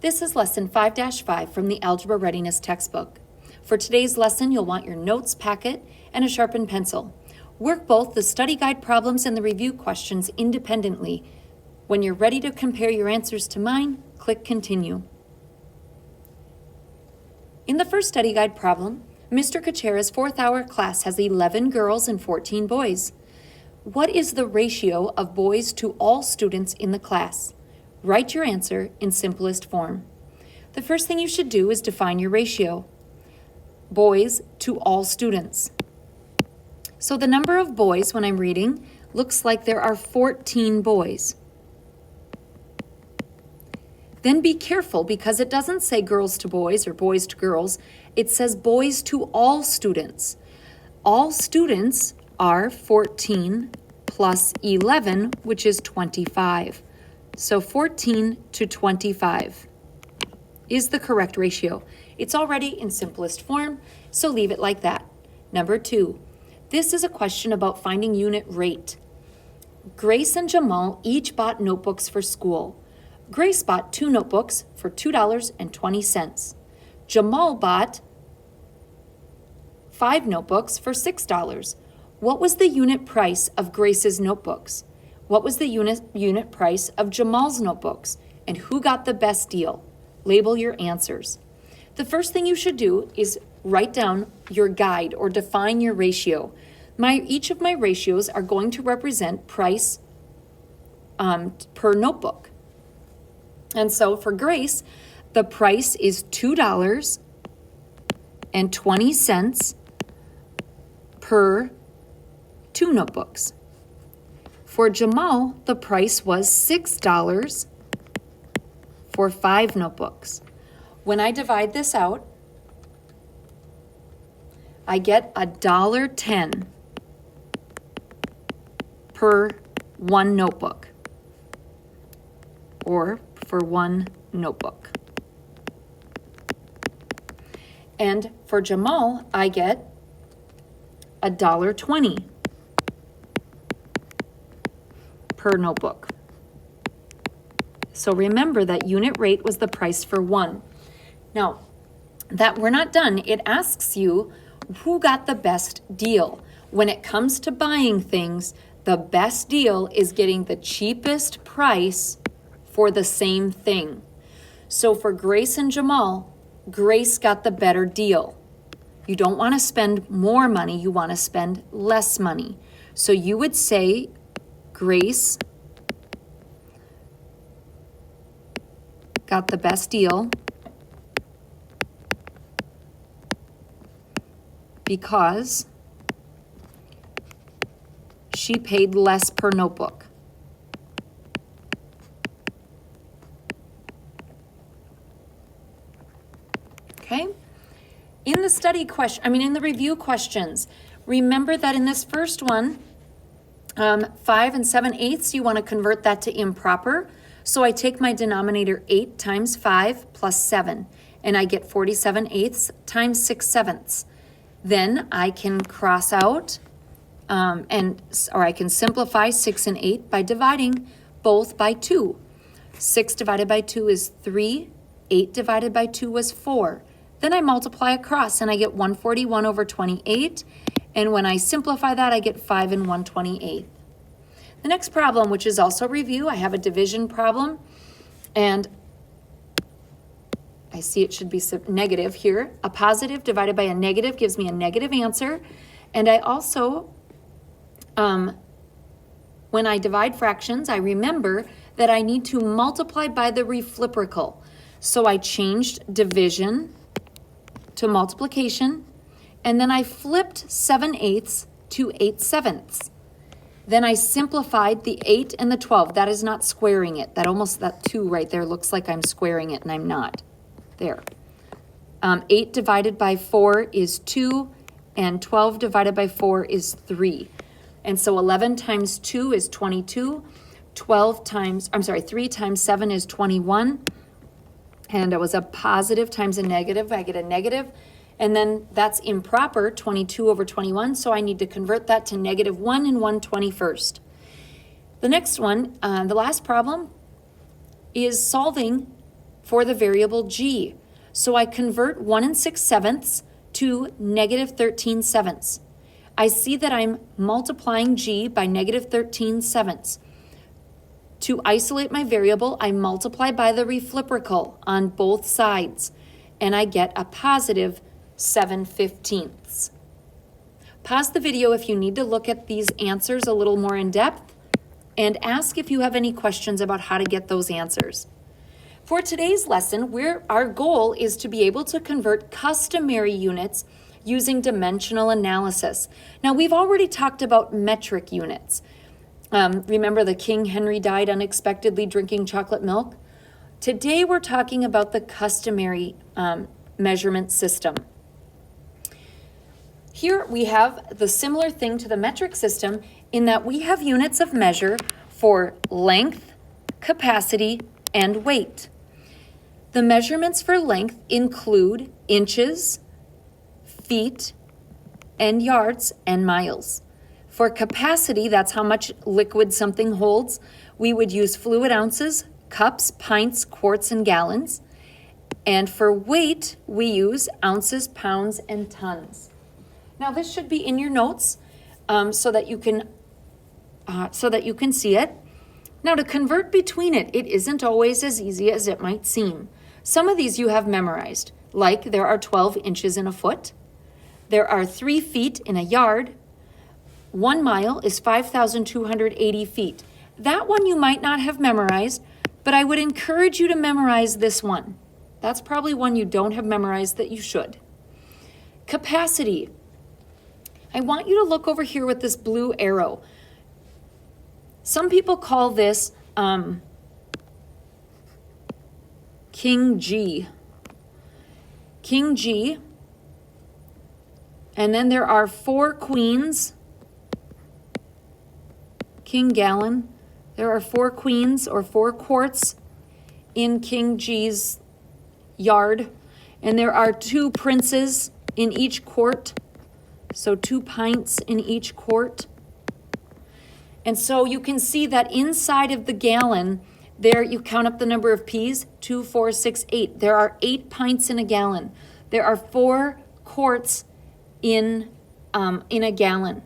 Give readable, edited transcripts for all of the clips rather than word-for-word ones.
This is Lesson 5-5 from the Algebra Readiness textbook. For today's lesson, you'll want your notes packet and a sharpened pencil. Work both the study guide problems and the review questions independently. When you're ready to compare your answers to mine, click Continue. In the first study guide problem, Mr. Kuchera's 4th hour class has 11 girls and 14 boys. What is the ratio of boys to all students in the class? Write your answer in simplest form. The first thing you should do is define your ratio. Boys to all students. So the number of boys, when I'm reading, looks like there are 14 boys. Then be careful because it doesn't say girls to boys or boys to girls. It says boys to all students. All students are 14 plus 11, which is 25. So 14 to 25 is the correct ratio. It's already in simplest form, so leave it like that. Number 2, this is a question about finding unit rate. Grace and Jamal each bought notebooks for school. Grace bought 2 notebooks for $2.20. Jamal bought 5 notebooks for $6. What was the unit price of Grace's notebooks? What was the unit price of Jamal's notebooks? And who got the best deal? Label your answers. The first thing you should do is write down your guide or define your ratio. Each of my ratios are going to represent price per notebook. And so for Grace, the price is $2.20 per 2 notebooks. For Jamal, the price was $6 for 5 notebooks. When I divide this out, I get $1.10 per 1 notebook, or for 1 notebook. And for Jamal, I get $1.20 per notebook. So remember that unit rate was the price for 1. Now, that we're not done, it asks you who got the best deal. When it comes to buying things, the best deal is getting the cheapest price for the same thing. So for Grace and Jamal, Grace got the better deal. You don't want to spend more money, you want to spend less money. So you would say Grace got the best deal because she paid less per notebook. Okay? In the in the review questions, remember that in this first one, 5 7/8, you want to convert that to improper. So I take my denominator 8 times 5 plus 7, and I get 47/8 times 6/7. Then I can cross out, or I can simplify 6 and 8 by dividing both by 2. 6 divided by 2 is 3. 8 divided by 2 was 4. Then I multiply across, and I get 141 over 28. And when I simplify that, I get 5 and 1/28. The next problem, which is also review, I have a division problem. And I see it should be negative here. A positive divided by a negative gives me a negative answer. And I also, when I divide fractions, I remember that I need to multiply by the reciprocal. So I changed division to multiplication, and then I flipped 7/8 to 8/7. Then I simplified the 8 and the 12. That is not squaring it. That 2 right there looks like I'm squaring it, and I'm not. There. 8 divided by 4 is 2, and 12 divided by 4 is 3. And so 11 times 2 is 22. 3 times 7 is 21. And it was a positive times a negative. I get a negative. And then that's improper, 22 over 21. So I need to convert that to -1 and 1/21. The next one, the last problem, is solving for the variable g. So I convert 1 6/7 to -13/7. I see that I'm multiplying g by -13/7. To isolate my variable, I multiply by the reciprocal on both sides, and I get a positive 7/15. Pause the video if you need to look at these answers a little more in depth, and ask if you have any questions about how to get those answers. For today's lesson, our goal is to be able to convert customary units using dimensional analysis. Now, we've already talked about metric units. Remember the King Henry died unexpectedly drinking chocolate milk? Today, we're talking about the customary measurement system. Here we have the similar thing to the metric system in that we have units of measure for length, capacity, and weight. The measurements for length include inches, feet, and yards, and miles. For capacity, that's how much liquid something holds, we would use fluid ounces, cups, pints, quarts, and gallons. And for weight, we use ounces, pounds, and tons. Now this should be in your notes so that you can see it. Now to convert between it isn't always as easy as it might seem. Some of these you have memorized, like there are 12 inches in a foot, there are 3 feet in a yard, 1 mile is 5,280 feet. That one you might not have memorized, but I would encourage you to memorize this one. That's probably one you don't have memorized that you should. Capacity. I want you to look over here with this blue arrow. Some people call this King G. King G. And then there are 4 queens. King Gallon. There are 4 queens or 4 quarts in King G's yard. And there are 2 princes in each quart. So 2 pints in each quart. And so you can see that inside of the gallon, there you count up the number of P's, 2, 4, 6, 8. There are 8 pints in a gallon. There are 4 quarts in a gallon.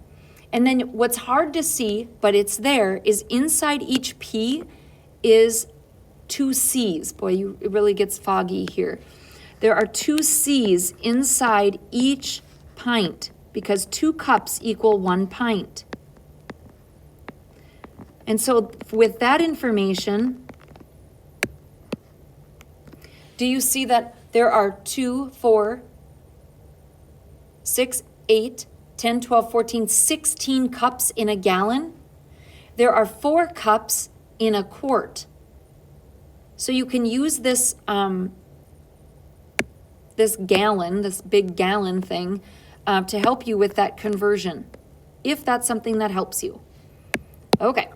And then what's hard to see, but it's there, is inside each P is 2 C's. Boy, it really gets foggy here. There are 2 C's inside each pint because 2 cups equal 1 pint. And so with that information, do you see that there are 2, 4, 6, 8, 10, 12, 14, 16 cups in a gallon? There are 4 cups in a quart. So you can use this this big gallon thing, to help you with that conversion, if that's something that helps you. Okay.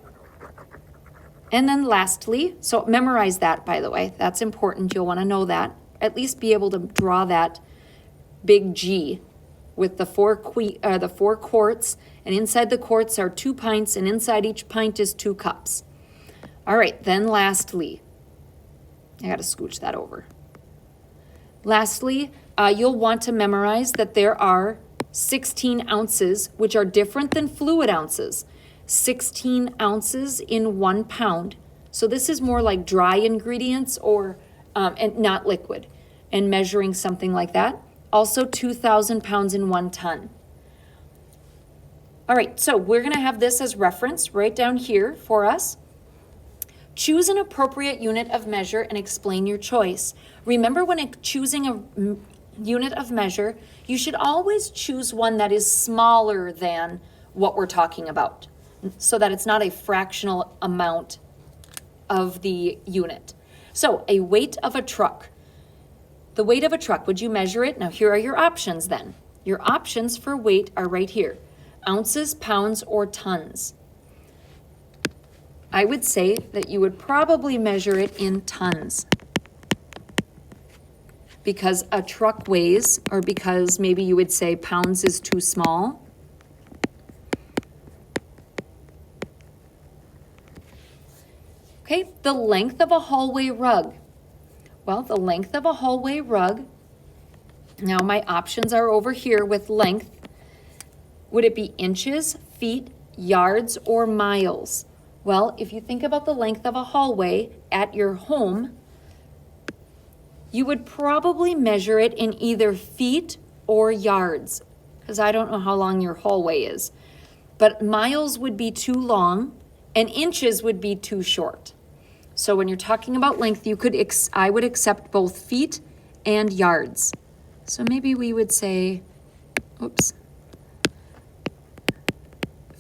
And then lastly, so memorize that, by the way. That's important. You'll want to know that. At least be able to draw that big G with the 4 quarts, and inside the quarts are 2 pints, and inside each pint is 2 cups. All right, then lastly, I got to scooch that over. Lastly, you'll want to memorize that there are 16 ounces, which are different than fluid ounces. 16 ounces in 1 pound. So this is more like dry ingredients or and not liquid, and measuring something like that. Also 2,000 pounds in 1 ton. All right, so we're going to have this as reference right down here for us. Choose an appropriate unit of measure and explain your choice. Remember, when choosing a unit of measure, you should always choose one that is smaller than what we're talking about, so that it's not a fractional amount of the unit. So a weight of a truck. The weight of a truck, would you measure it? Now here are your options then. Your options for weight are right here. Ounces, pounds, or tons. I would say that you would probably measure it in tons, because a truck weighs, or because maybe you would say pounds is too small. Okay, the length of a hallway rug. Well, the length of a hallway rug. Now my options are over here with length. Would it be inches, feet, yards, or miles? Well, if you think about the length of a hallway at your home, you would probably measure it in either feet or yards, because I don't know how long your hallway is. But miles would be too long and inches would be too short. So when you're talking about length, I would accept both feet and yards. So maybe we would say,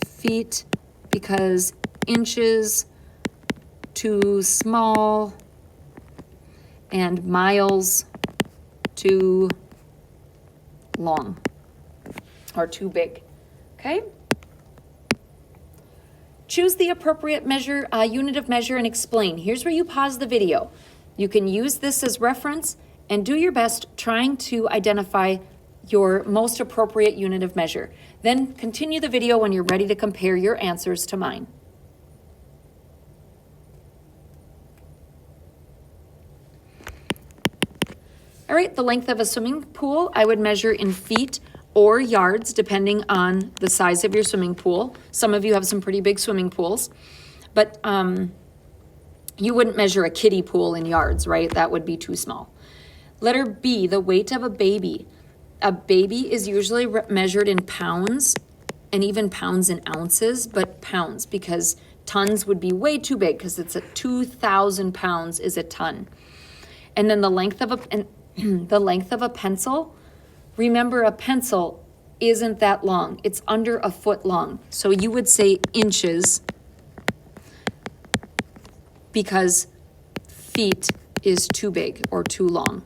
feet, because inches too small and miles too long or too big. Okay? Choose the appropriate unit of measure and explain. Here's where you pause the video. You can use this as reference and do your best trying to identify your most appropriate unit of measure. Then continue the video when you're ready to compare your answers to mine. All right, the length of a swimming pool, I would measure in feet or yards, depending on the size of your swimming pool. Some of you have some pretty big swimming pools, but you wouldn't measure a kiddie pool in yards, right? That would be too small. Letter B, the weight of a baby. A baby is usually measured in pounds and even pounds and ounces, but pounds, because tons would be way too big, because it's 2,000 pounds is a ton. And then the length of a pencil. Remember, a pencil isn't that long. It's under a foot long. So you would say inches, because feet is too big or too long.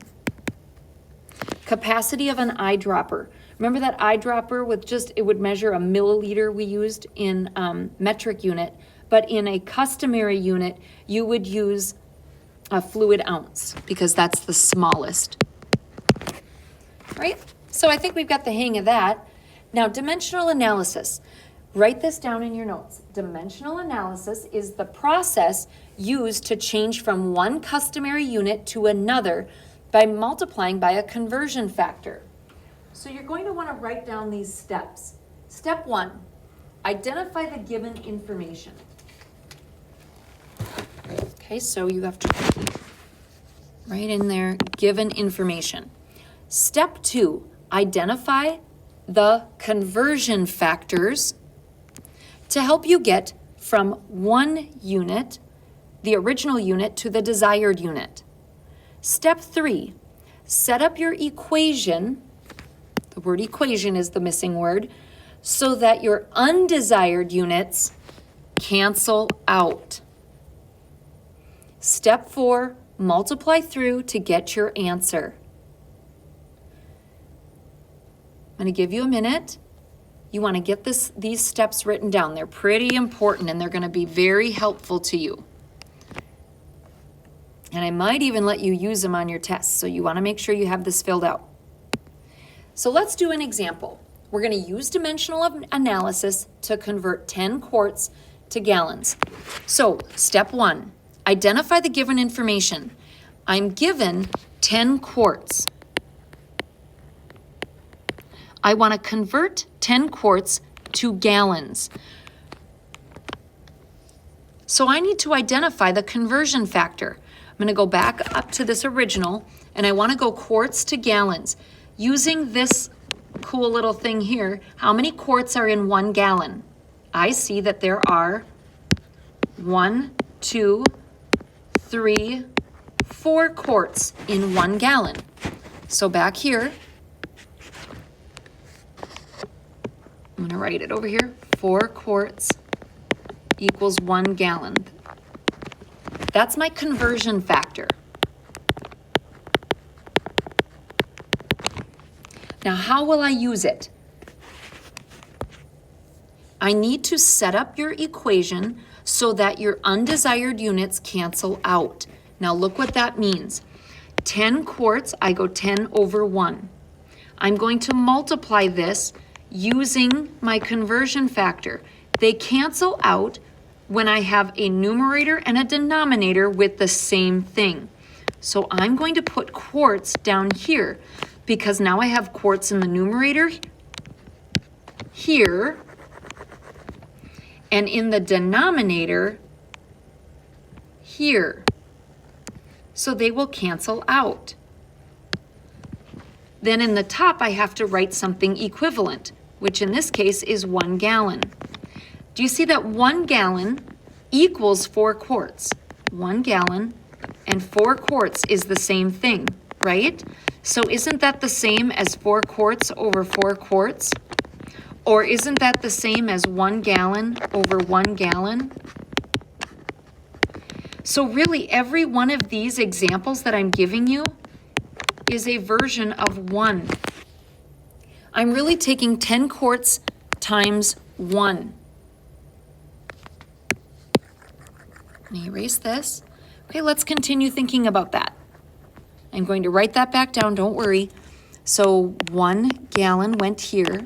Capacity of an eyedropper. Remember that eyedropper with it would measure a milliliter we used in metric unit, but in a customary unit, you would use a fluid ounce, because that's the smallest. Right? So I think we've got the hang of that. Now, dimensional analysis. Write this down in your notes. Dimensional analysis is the process used to change from one customary unit to another by multiplying by a conversion factor. So you're going to want to write down these steps. Step 1, identify the given information. Okay, so you have to write in there, given information. Step 2, identify the conversion factors to help you get from one unit, the original unit, to the desired unit. Step 3, set up your equation. The word equation is the missing word, so that your undesired units cancel out. Step 4, multiply through to get your answer. I'm going to give you a minute. You want to get these steps written down. They're pretty important and they're going to be very helpful to you. And I might even let you use them on your tests, so you want to make sure you have this filled out. So let's do an example. We're going to use dimensional analysis to convert 10 quarts to gallons. So step 1, identify the given information. I'm given 10 quarts. I want to convert 10 quarts to gallons. So I need to identify the conversion factor. I'm going to go back up to this original, and I want to go quarts to gallons. Using this cool little thing here, how many quarts are in 1 gallon? I see that there are 1, 2, 3, 4 quarts in 1 gallon. So back here, I'm going to write it over here. 4 quarts equals 1 gallon. That's my conversion factor. Now, how will I use it? I need to set up your equation so that your undesired units cancel out. Now, look what that means. 10 quarts, I go 10 over 1. I'm going to multiply this using my conversion factor. They cancel out when I have a numerator and a denominator with the same thing. So I'm going to put quarts down here because now I have quarts in the numerator here and in the denominator here. So they will cancel out. Then in the top, I have to write something equivalent, which in this case is 1 gallon. Do you see that 1 gallon equals 4 quarts? 1 gallon and 4 quarts is the same thing, right? So isn't that the same as 4 quarts over 4 quarts? Or isn't that the same as 1 gallon over 1 gallon? So really every one of these examples that I'm giving you is a version of 1. I'm really taking 10 quarts times 1. Let me erase this. Okay, let's continue thinking about that. I'm going to write that back down, don't worry. So 1 gallon went here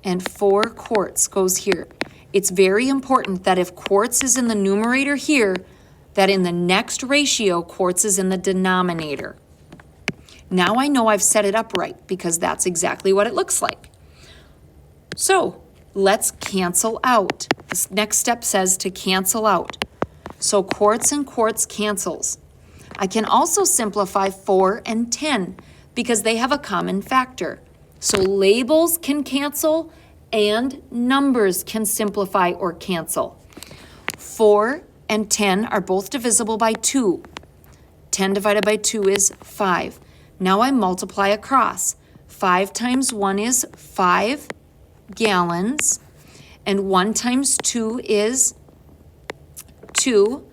and 4 quarts goes here. It's very important that if quarts is in the numerator here, that in the next ratio, quarts is in the denominator. Now I know I've set it up right because that's exactly what it looks like. So let's cancel out. This next step says to cancel out. So quarts and quarts cancels. I can also simplify 4 and 10 because they have a common factor. So labels can cancel and numbers can simplify or cancel. 4 and 10 are both divisible by 2. 10 divided by 2 is 5. Now I multiply across. 5 times 1 is 5 gallons, and 1 times 2 is 2.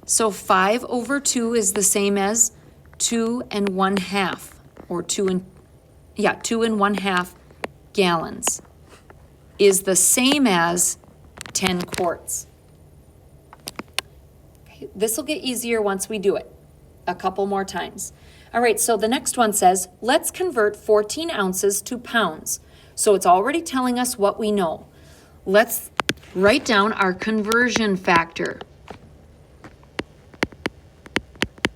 So 5 over 2 is the same as 2 1/2, or 2 1/2 gallons is the same as 10 quarts. Okay, this will get easier once we do it a couple more times. All right, so the next one says, let's convert 14 ounces to pounds. So it's already telling us what we know. Let's write down our conversion factor.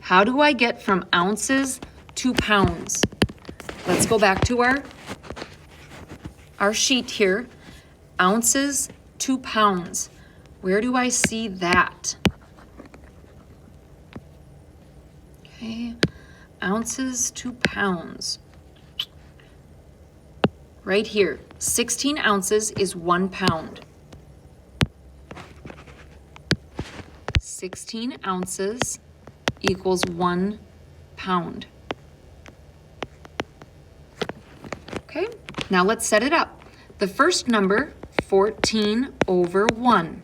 How do I get from ounces to pounds? Let's go back to our sheet here. Ounces to pounds. Where do I see that? Okay. Ounces to pounds. Right here, 16 ounces is 1 pound. 16 ounces equals 1 pound. Okay, now let's set it up. The first number, 14 over 1.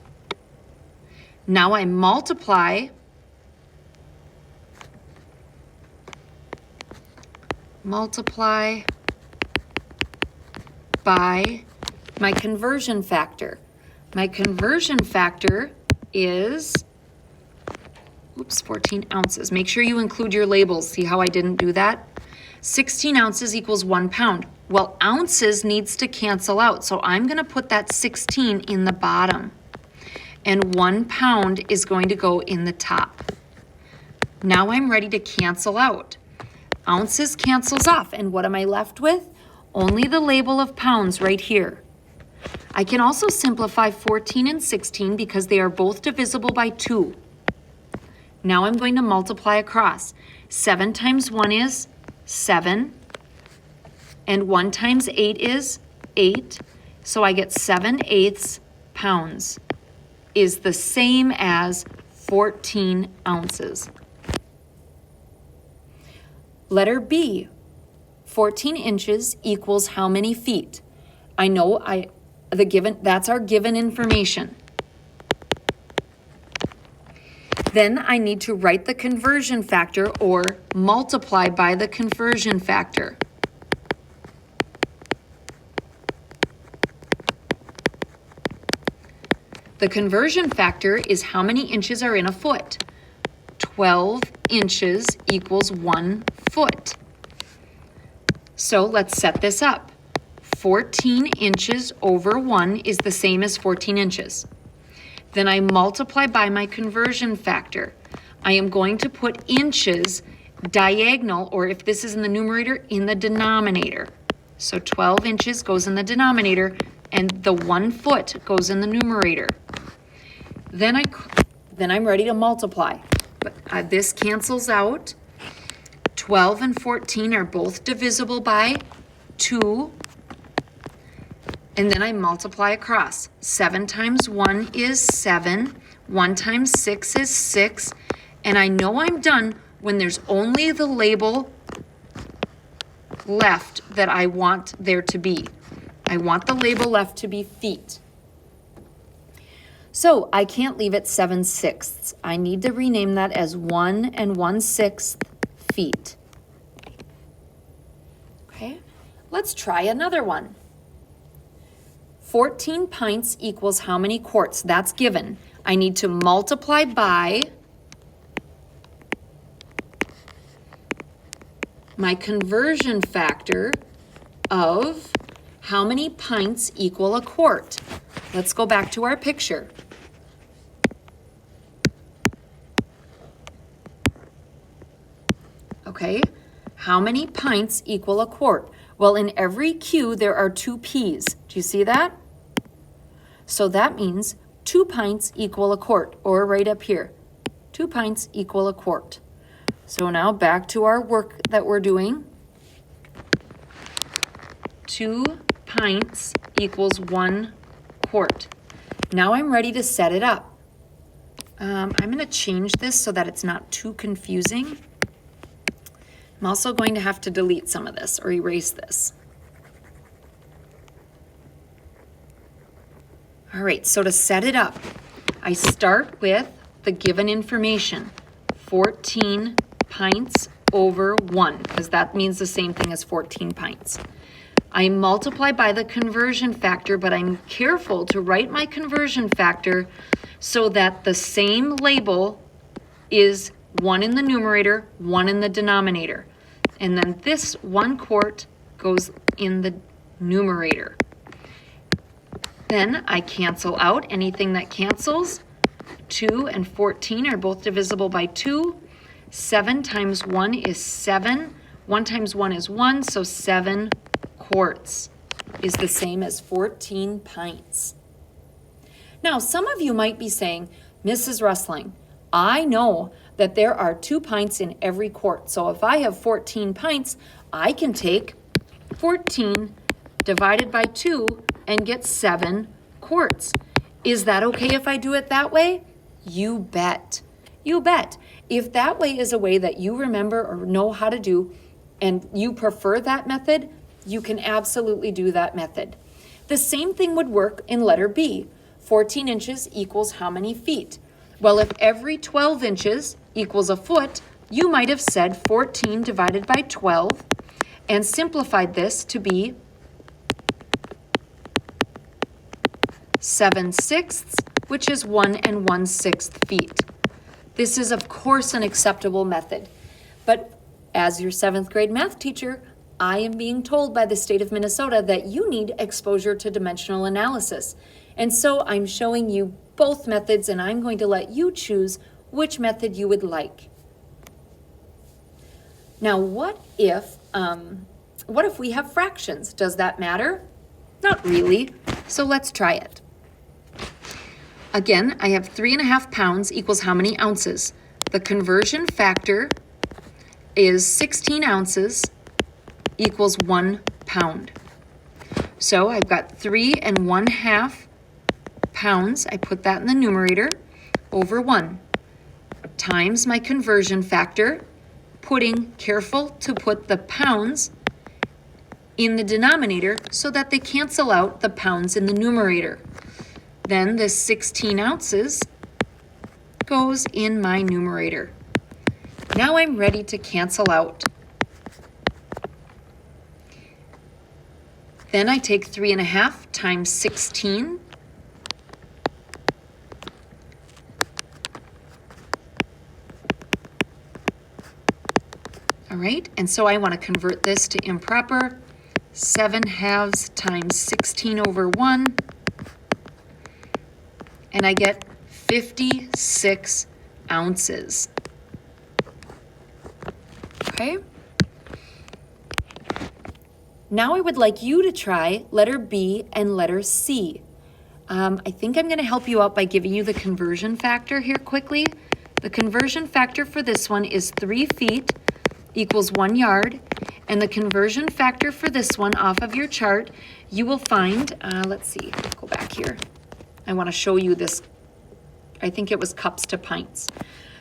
Now I multiply by my conversion factor. My conversion factor is, 14 ounces. Make sure you include your labels. See how I didn't do that? 16 ounces equals 1 pound. Well, ounces needs to cancel out, so I'm going to put that 16 in the bottom. And 1 pound is going to go in the top. Now I'm ready to cancel out. Ounces cancels off, and what am I left with? Only the label of pounds right here. I can also simplify 14 and 16 because they are both divisible by 2. Now I'm going to multiply across. 7 times 1 is 7, and 1 times 8 is 8, so I get 7/8 pounds is the same as 14 ounces. Letter B, 14 inches equals how many feet? I know that's our given information. Then I need to write the conversion factor or multiply by the conversion factor. The conversion factor is how many inches are in a foot. 12 inches equals 1 foot. So let's set this up. 14 inches over 1 is the same as 14 inches. Then I multiply by my conversion factor. I am going to put inches diagonal, or if this is in the numerator, in the denominator. So 12 inches goes in the denominator, and the 1 foot goes in the numerator. Then I'm ready to multiply. But this cancels out. 12 and 14 are both divisible by 2. And then I multiply across. 7 times 1 is 7. 1 times 6 is 6. And I know I'm done when there's only the label left that I want there to be. I want the label left to be feet. So I can't leave it 7/6. I need to rename that as 1 1/6 feet. Okay, let's try another one. 14 pints equals how many quarts? That's given. I need to multiply by my conversion factor of how many pints equal a quart. Let's go back to our picture. Okay, how many pints equal a quart? Well, in every Q, there are 2 P's. Do you see that? So that means 2 pints equal a quart, or right up here, 2 pints equal a quart. So now back to our work that we're doing. 2 pints equals 1 quart. Now I'm ready to set it up. I'm going to change this so that it's not too confusing. I'm also going to have to delete some of this or erase this. All right, so to set it up, I start with the given information, 14 pints over 1, because that means the same thing as 14 pints. I multiply by the conversion factor, but I'm careful to write my conversion factor so that the same label is 1 in the numerator, 1 in the denominator. And then this 1 quart goes in the numerator. Then I cancel out anything that cancels. 2 and 14 are both divisible by 2. 7 times 1 is 7. 1 times 1 is 1, so 7 quarts is the same as 14 pints. Now, some of you might be saying, Mrs. Rustling, I know that there are 2 pints in every quart. So if I have 14 pints, I can take 14 divided by 2 and get 7 quarts. Is that okay if I do it that way? You bet. You bet. If that way is a way that you remember or know how to do, and you prefer that method, you can absolutely do that method. The same thing would work in letter B. 14 inches equals how many feet? Well, if every 12 inches equals a foot, you might have said 14 divided by 12 and simplified this to be 7/6, which is 1 1/6 feet. This is, of course, an acceptable method. But as your 7th grade math teacher, I am being told by the state of Minnesota that you need exposure to dimensional analysis. And so I'm showing you both methods, and I'm going to let you choose which method you would like. Now, what if we have fractions? Does that matter? Not really. So let's try it. Again, I have 3.5 pounds equals how many ounces? The conversion factor is 16 ounces equals 1 pound. So I've got 3 1/2 pounds. I put that in the numerator over 1 times my conversion factor, careful to put the pounds in the denominator so that they cancel out the pounds in the numerator. Then this 16 ounces goes in my numerator. Now I'm ready to cancel out. Then I take 3.5 times 16. All right, and so I want to convert this to improper. 7/2 times 16 over 1. And I get 56 ounces. Okay. Now I would like you to try letter B and letter C. I think I'm going to help you out by giving you the conversion factor here quickly. The conversion factor for this one is 3 feet equals 1 yard. And the conversion factor for this one off of your chart, you will find, let's see, go back here. I want to show you this. I think it was cups to pints.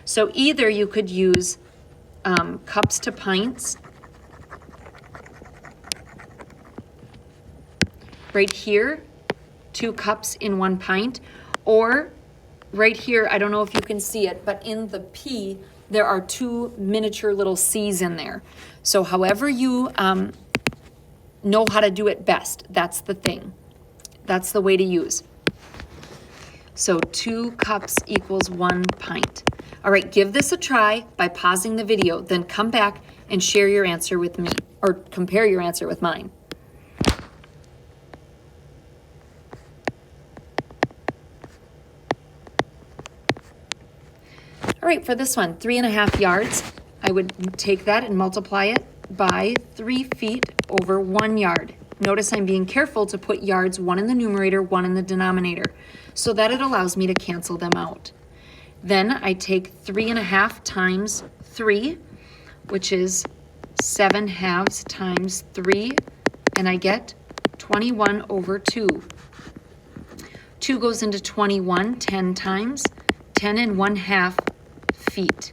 So either you could use cups to pints right here, 2 cups in 1 pint, or right here, I don't know if you can see it, but in the P, there are 2 miniature little C's in there. So however you know how to do it best, that's the thing. That's the way to use. So 2 cups equals 1 pint. All right, give this a try by pausing the video, then come back and share your answer with me, or compare your answer with mine. All right, for this one, 3.5 yards, I would take that and multiply it by 3 feet over 1 yard. Notice I'm being careful to put yards, 1 in the numerator, 1 in the denominator, so that it allows me to cancel them out. Then I take 3.5 times 3, which is 7 halves times 3, and I get 21 over 2. 2 goes into 21 10 times, 10 and 1/2 feet.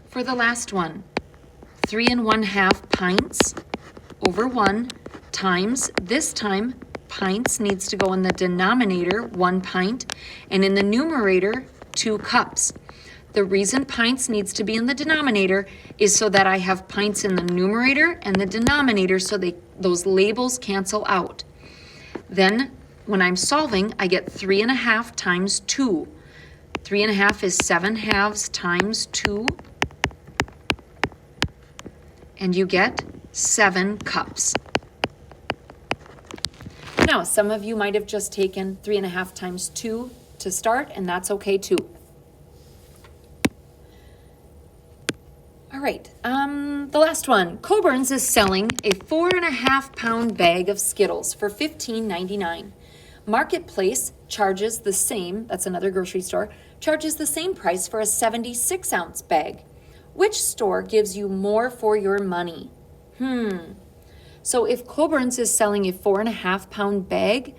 For the last one, 3 1/2 pints over 1 times, this time pints needs to go in the denominator, 1 pint, and in the numerator, 2 cups. The reason pints needs to be in the denominator is so that I have pints in the numerator and the denominator so those labels cancel out. Then when I'm solving, I get 3.5 times 2. 3.5 is 7 halves times 2. And you get 7 cups. Now, some of you might have just taken 3.5 times 2 to start, and that's okay too. All right, the last one. Coburn's is selling a 4.5 pound bag of Skittles for $15.99. Marketplace charges the same, that's another grocery store, charges the same price for a 76 ounce bag. Which store gives you more for your money? So if Coburn's is selling a 4.5 pound bag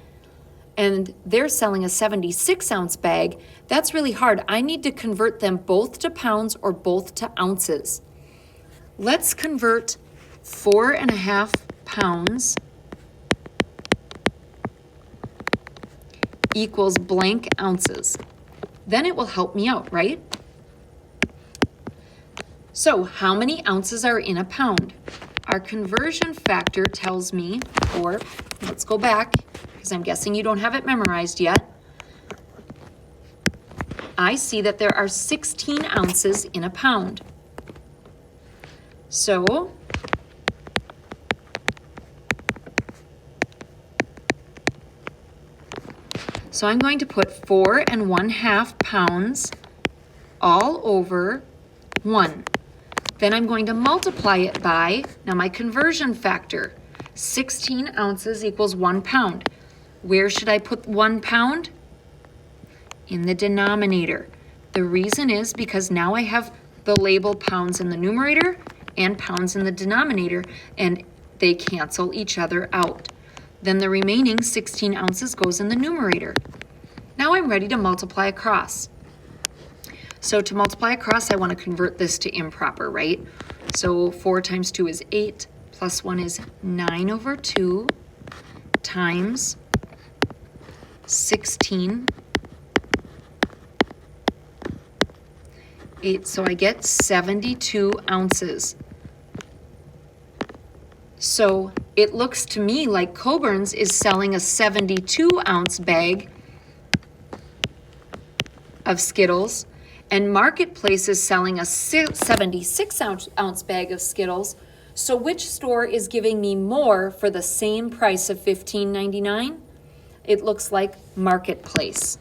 and they're selling a 76 ounce bag, that's really hard. I need to convert them both to pounds or both to ounces. Let's convert 4.5 pounds equals blank ounces. Then it will help me out, right? So how many ounces are in a pound? Our conversion factor tells me, or let's go back, because I'm guessing you don't have it memorized yet. I see that there are 16 ounces in a pound. So I'm going to put 4 1/2 pounds all over 1. Then I'm going to multiply it by, now my conversion factor, 16 ounces equals 1 pound. Where should I put 1 pound? In the denominator. The reason is because now I have the label pounds in the numerator and pounds in the denominator, and they cancel each other out. Then the remaining 16 ounces goes in the numerator. Now I'm ready to multiply across. So to multiply across, I want to convert this to improper, right? So 4 times 2 is 8, plus 1 is 9 over 2, times 16. 8, so I get 72 ounces. So it looks to me like Coburn's is selling a 72 ounce bag of Skittles, and Marketplace is selling a 76 ounce bag of Skittles. So which store is giving me more for the same price of $15.99? It looks like Marketplace.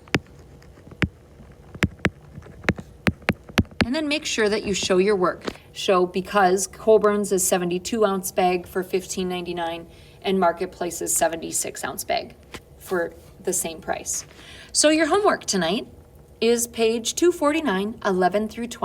And then make sure that you show your work. Show because Colburn's is 72-ounce bag for $15.99 and Marketplace's 76-ounce bag for the same price. So your homework tonight is page 249, 11 through 20.